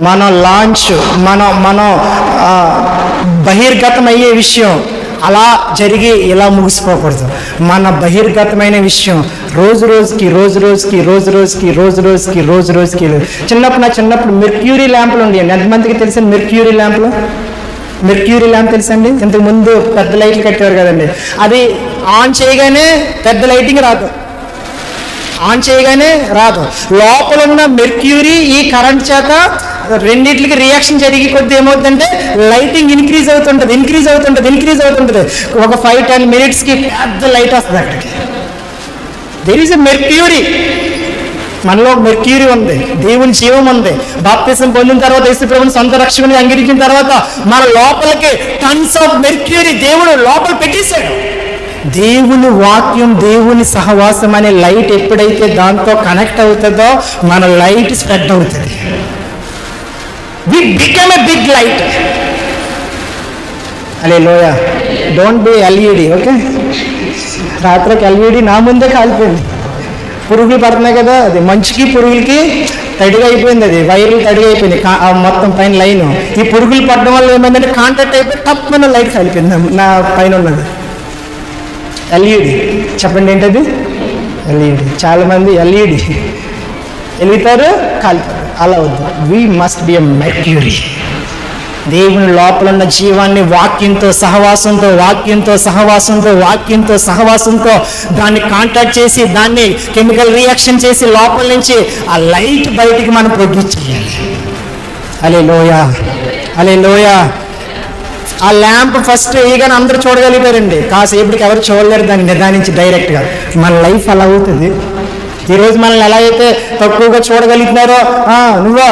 మన లాంచ్ మనం బహిర్గతం అయ్యే విషయం అలా జరిగి ఇలా ముగిసిపోకూడదు. మన బహిర్గతమైన విషయం రోజు రోజుకి చిన్నప్పుడు మెర్క్యూరీ ల్యాంపులు ఉండేయండి. ఎంతమందికి తెలుసండి మెర్క్యూరీ ల్యాంపులు? మెర్క్యూరీ ల్యాంప్ తెలుసండి? ఇంతకు ముందు పెద్ద లైట్లు కట్టేవారు కదండి. అది ఆన్ చేయగానే పెద్ద లైటింగ్ రాదు, ఆన్ చేయగానే రాదు. లోపల ఉన్న మెర్క్యూరీ ఈ కరెంట్ చేత రెండింటికి రియాక్షన్ జరిగి కొద్ది ఏమవుతుందంటే లైటింగ్ ఇంక్రీజ్ అవుతుంటుంది. ఒక 5-10 మినిట్స్కి పెద్ద లైట్ వస్తుంది అక్కడికి. There is a mercury. మనలో మెర్క్యూరీ ఉంది, దేవుని జీవం ఉంది. బాప్తిసం పొందిన తర్వాత యేసు ప్రభువుని సొంత రక్షకుని అంగీకరించిన తర్వాత మన లోపలికి టన్స్ ఆఫ్ మెర్క్యూరీ దేవుడు లోపల పెట్టేశాడు. దేవుని వాక్యం, దేవుని సహవాసం అనే లైట్ ఎప్పుడైతే దాంతో కనెక్ట్ అవుతుందో మన లైట్ స్ప్రెడ్ అవుతుంది. We become a big light. Hallelujah. Don't be LED. Okay, రాత్రికి LED నా ముందే కాలిపోయింది. పురుగులు పడుతున్నాయి కదా, అది మంచుకి పురుగులకి తడిగా అయిపోయింది, అది వైర్లు తడిగా అయిపోయింది మొత్తం పైన లైన్. ఈ పురుగులు పడడం వల్ల ఏమైందంటే కాంటాక్ట్ అయిపోయి తప్పని లైట్ కాలిపోయింది నా పైన ఉన్నది. LED చెప్పండి ఏంటది? LED. చాలామంది LED వెలుగుతారు, కాలిపోతారు. అలా వద్దు. We must be a mercury. దేవుని లోపల ఉన్న జీవాన్ని వాక్యంతో సహవాసంతో దాన్ని కాంటాక్ట్ చేసి దాన్ని కెమికల్ రియాక్షన్ చేసి లోపల నుంచి ఆ లైట్ బయటికి మనం ప్రొడ్యూస్ చేయాలి. హల్లెలూయా. ఆ ల్యాంప్ ఫస్ట్ వేయగానే అందరూ చూడగలిగారండి, కాసేపటికి ఎవరు చూడలేరు దాన్ని నిదానించి డైరెక్ట్గా. మన లైఫ్ అలా అవుతుంది. ఈరోజు మనల్ని ఎలా అయితే తక్కువగా చూడగలుగుతున్నారో, నువ్వు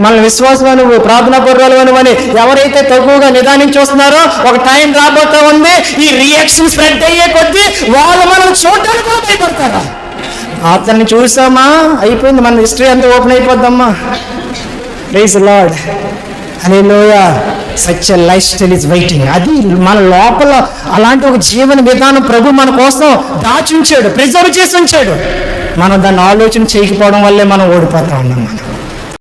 మన విశ్వాసం, నువ్వు ప్రార్థనా పూర్వాలు అని ఎవరైతే తక్కువగా నిదానించి చూస్తున్నారో ఒక టైం రాబోతా ఉంది, ఈ రియాక్షన్ స్ప్రెడ్ అయ్యే కొద్దీ వాళ్ళు మనం చూడటానికి కూడా భయపడతారు. అతన్ని చూసామా అయిపోయింది, మన హిస్టరీ అంతా ఓపెన్ అయిపోద్దమ్మా. Praise the lord. Hallelujah. Such a lifestyle is waiting. అది మన లోపల అలాంటి ఒక జీవన విధానం ప్రభు మన కోసం దాచి ఉంచాడు, ప్రిజర్వ్ చేసి ఉంచాడు. మనం దాన్ని ఆలోచన చేయకపోవడం వల్లే మనం ఓడిపోతా ఉన్నాం.